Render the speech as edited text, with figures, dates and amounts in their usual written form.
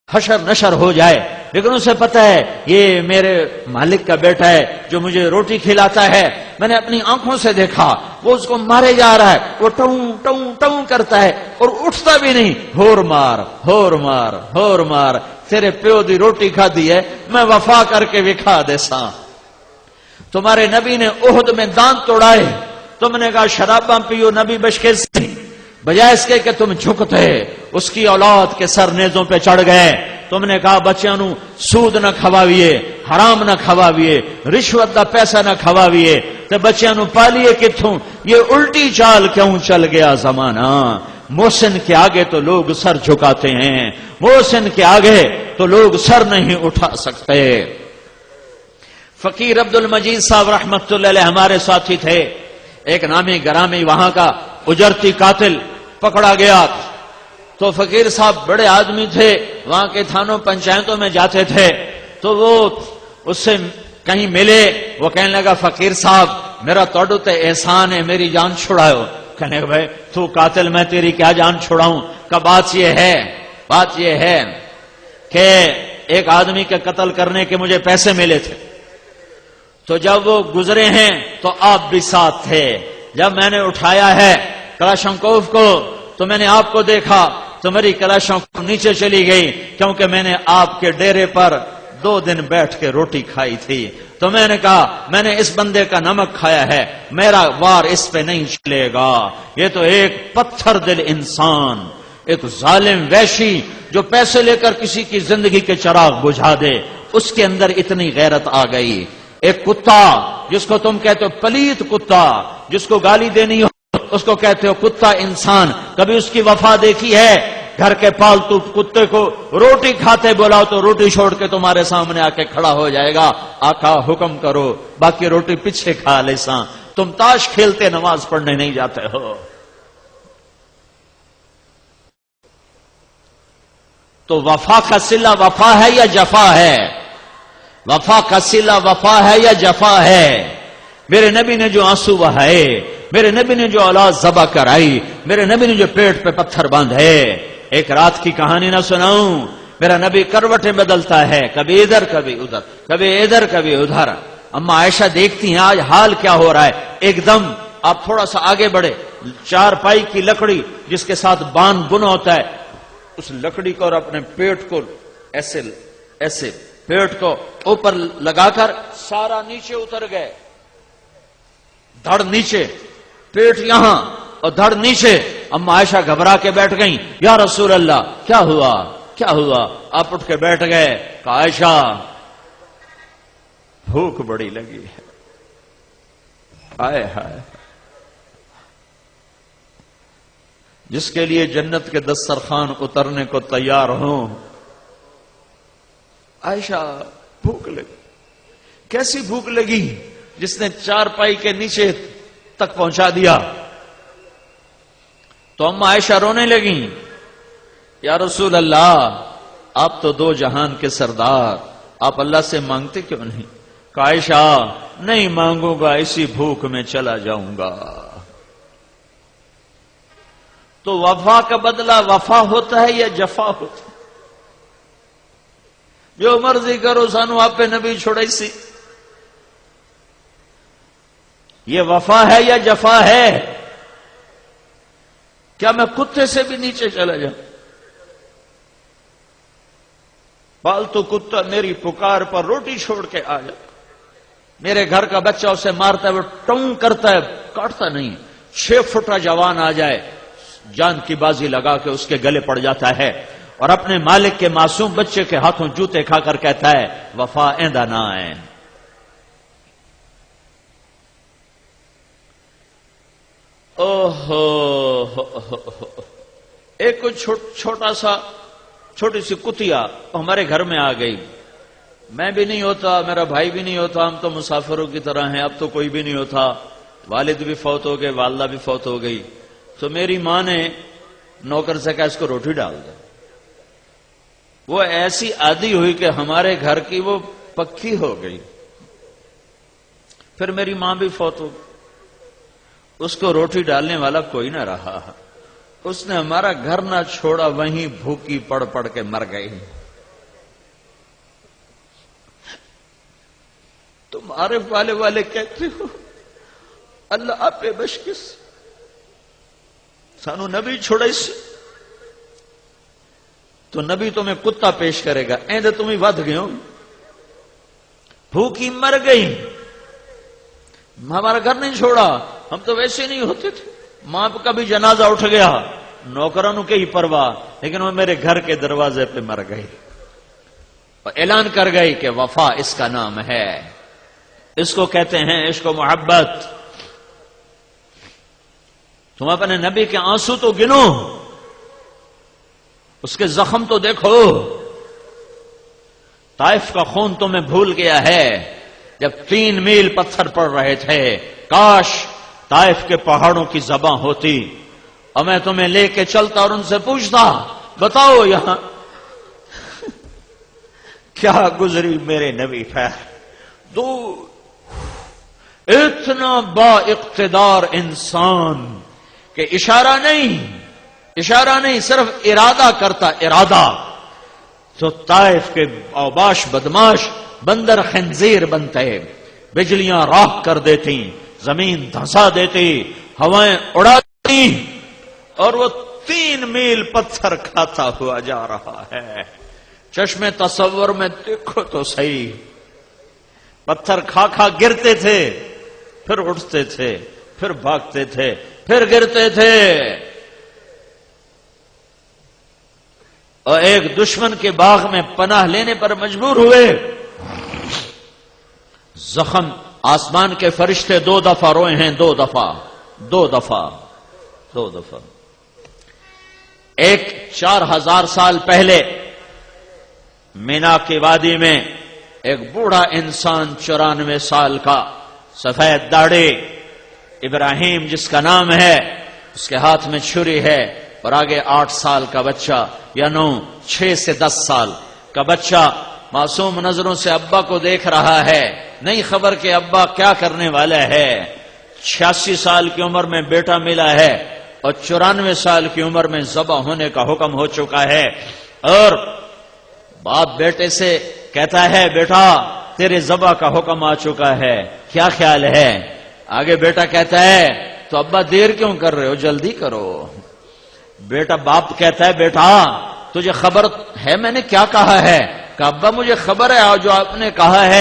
حشر نشر ہو جائے، لیکن اسے پتہ ہے یہ میرے مالک کا بیٹا ہے جو مجھے روٹی کھلاتا ہے، میں نے اپنی آنکھوں سے دیکھا وہ اس کو مارے جا رہا ہے، وہ ٹوں ٹوں ٹوں کرتا ہے اور اٹھتا بھی نہیں، ہور مار ہور مار ہور مار، تیرے پیو دی روٹی کھا دی ہے، میں وفا کر کے وکھا دے ساں۔ تمہارے نبی نے احد میں دانت توڑائے، تم نے کہا شراباں پیو نبی بشکر سے، بجائے اس کے کہ تم جھکتے اس کی اولاد کے سر نیزوں پہ چڑھ گئے۔ تم نے کہا بچیاں نو سود نہ کھواویے، حرام نہ کھواویے، رشوت دا پیسہ نہ کھواویے، تے بچیاں نو پالیے کتھوں؟ یہ الٹی چال کیوں چل گیا زمانہ؟ محسن کے آگے تو لوگ سر جھکاتے ہیں، محسن کے آگے تو لوگ سر نہیں اٹھا سکتے۔ فقیر عبد المجید صاحب رحمت اللہ علیہ ہمارے ساتھی تھے، ایک نامی گرامی وہاں کا اجرتی قاتل پکڑا گیا تو فقیر صاحب بڑے آدمی تھے، وہاں کے تھانوں پنچایتوں میں جاتے تھے، تو وہ اس سے کہیں ملے، وہ کہنے لگا فقیر صاحب میرا توڑو تے احسان ہے، میری جان چھڑاؤ۔ کہنے بھائی تو قاتل میں تیری کیا جان چھڑاؤں؟ کہ بات یہ ہے کہ ایک آدمی کے قتل کرنے کے مجھے پیسے ملے تھے، تو جب وہ گزرے ہیں تو آپ بھی ساتھ تھے، جب میں نے اٹھایا ہے کلاشنکوف کو تو میں نے آپ کو دیکھا تو میری کلاشنکوف نیچے چلی گئی، کیونکہ میں نے آپ کے ڈیرے پر 2 دن بیٹھ کے روٹی کھائی تھی، تو میں نے کہا میں نے اس بندے کا نمک کھایا ہے، میرا وار اس پہ نہیں چلے گا۔ یہ تو ایک پتھر دل انسان، ایک ظالم وحشی جو پیسے لے کر کسی کی زندگی کے چراغ بجھا دے، اس کے اندر اتنی غیرت آ گئی۔ ایک کتا جس کو تم کہتے ہو پلیت کتا، جس کو گالی دینی ہو اس کو کہتے ہو کتا انسان، کبھی اس کی وفا دیکھی ہے؟ گھر کے پالتو کتے کو روٹی کھاتے بلاؤ تو روٹی چھوڑ کے تمہارے سامنے آ کے کھڑا ہو جائے گا، آقا حکم کرو، باقی روٹی پیچھے کھا لے ساں۔ تم تاش کھیلتے نماز پڑھنے نہیں جاتے ہو۔ تو وفا کا صلہ وفا ہے یا جفا ہے؟ وفا کا صلہ وفا ہے یا جفا ہے؟ میرے نبی نے جو آنسو بہائے، میرے نبی نے جو اولاد ذبح کرائی، میرے نبی نے جو پیٹ پہ پتھر باندھے، ایک رات کی کہانی نہ سناؤں؟ میرا نبی کروٹیں بدلتا ہے، کبھی ادھر کبھی ادھر، کبھی ادھر کبھی ادھر۔ اما عائشہ دیکھتی ہیں آج حال کیا ہو رہا ہے، ایک دم آپ تھوڑا سا آگے بڑھے، 4 پائی کی لکڑی جس کے ساتھ بان بنا ہوتا ہے، اس لکڑی کو اور اپنے پیٹ کو ایسے پیٹ کو اوپر لگا کر سارا نیچے اتر گئے، دھڑ نیچے، پیٹ یہاں اور دھڑ نیچے۔ اما عائشہ گھبرا کے بیٹھ گئیں، یا رسول اللہ کیا ہوا کیا ہوا؟ آپ اٹھ کے بیٹھ گئے، کہ عائشہ بھوک بڑی لگی ہے۔ آئے ہائے، جس کے لیے جنت کے دسترخوان اترنے کو تیار ہوں، عائشہ بھوک لگی۔ کیسی بھوک لگی؟ جس نے 4 پائی کے نیچے تک پہنچا دیا۔ تو اما عائشہ رونے لگیں، یا رسول اللہ آپ تو 2 جہان کے سردار، آپ اللہ سے مانگتے کیوں نہیں؟ کہ عائشہ نہیں مانگوں گا، اسی بھوک میں چلا جاؤں گا۔ تو وفا کا بدلہ وفا ہوتا ہے یا جفا ہوتا ہے؟ جو مرضی کرو سانو آپ پہ نبی چھوڑائی سی، یہ وفا ہے یا جفا ہے؟ کیا میں کتے سے بھی نیچے چلا جاؤں؟ پالتو کتا میری پکار پر روٹی چھوڑ کے آ جائے، میرے گھر کا بچہ اسے مارتا ہے، وہ ٹوں کرتا ہے، کاٹتا نہیں، 6 فٹا جوان آ جائے، جان کی بازی لگا کے اس کے گلے پڑ جاتا ہے، اور اپنے مالک کے معصوم بچے کے ہاتھوں جوتے کھا کر کہتا ہے وفا ایندہ نہ آئے۔ ایک چھوٹی سی کتیا ہمارے گھر میں آ گئی، میں بھی نہیں ہوتا، میرا بھائی بھی نہیں ہوتا، ہم تو مسافروں کی طرح ہیں، اب تو کوئی بھی نہیں ہوتا، والد بھی فوت ہو گئے، والدہ بھی فوت ہو گئی، تو میری ماں نے نوکر سے کہا اس کو روٹی ڈال دے۔ وہ ایسی عادی ہوئی کہ ہمارے گھر کی وہ پکی ہو گئی۔ پھر میری ماں بھی فوت ہو گئی، اس کو روٹی ڈالنے والا کوئی نہ رہا، اس نے ہمارا گھر نہ چھوڑا، وہیں بھوکی پڑ پڑ کے مر گئی۔ تم عارف والے کہتے ہو اللہ آپ پہ بشکس سانو نبی چھوڑے سے تو نبی تمہیں کتا پیش کرے گا، ایندے تمہیں ود گئے ہو، بھوکی مر گئی، ہمارا گھر نہیں چھوڑا، ہم تو ویسے نہیں ہوتے تھے، ماں کا بھی جنازہ اٹھ گیا، نوکرانوں کے ہی پرواہ، لیکن وہ میرے گھر کے دروازے پہ مر گئی، اور اعلان کر گئی کہ وفا اس کا نام ہے، اس کو کہتے ہیں عشق و محبت۔ تم اپنے نبی کے آنسو تو گنو، اس کے زخم تو دیکھو، طائف کا خون تمہیں بھول گیا ہے، جب 3 میل پتھر پڑ رہے تھے، کاش طائف کے پہاڑوں کی زباں ہوتی اور میں تمہیں لے کے چلتا اور ان سے پوچھتا بتاؤ یہاں کیا گزری میرے نبی پر، اتنا با اقتدار انسان کہ اشارہ نہیں صرف ارادہ کرتا، ارادہ تو طائف کے اوباش بدماش بندر خنزیر بنتے، بجلیاں راکھ کر دیتی، زمین دھنسا دیتی، ہوائیں اڑا دیتی، اور وہ 3 میل پتھر کھاتا ہوا جا رہا ہے۔ چشم تصور میں دیکھو تو صحیح، پتھر کھا گرتے تھے، پھر اٹھتے تھے، پھر بھاگتے تھے، پھر گرتے تھے، اور ایک دشمن کے باغ میں پناہ لینے پر مجبور ہوئے۔ زخم آسمان کے فرشتے 2 دفعہ روئے ہیں، 2 دفعہ۔ ایک 4000 سال پہلے مینا کی وادی میں ایک بوڑھا انسان 94 سال کا، سفید داڑھی، ابراہیم جس کا نام ہے، اس کے ہاتھ میں چھری ہے، اور آگے 8 سال کا بچہ، یا 6 سے 10 سال کا بچہ معصوم نظروں سے ابا کو دیکھ رہا ہے، نہیں خبر کہ ابا کیا کرنے والا ہے۔ 86 سال کی عمر میں بیٹا ملا ہے، اور 94 سال کی عمر میں ذبح ہونے کا حکم ہو چکا ہے، اور باپ بیٹے سے کہتا ہے بیٹا تیرے ذبح کا حکم آ چکا ہے، کیا خیال ہے؟ آگے بیٹا کہتا ہے تو ابا دیر کیوں کر رہے ہو، جلدی کرو۔ بیٹا باپ کہتا ہے بیٹا تجھے خبر ہے میں نے کیا کہا ہے؟ کہ ابا مجھے خبر ہے جو آپ نے کہا ہے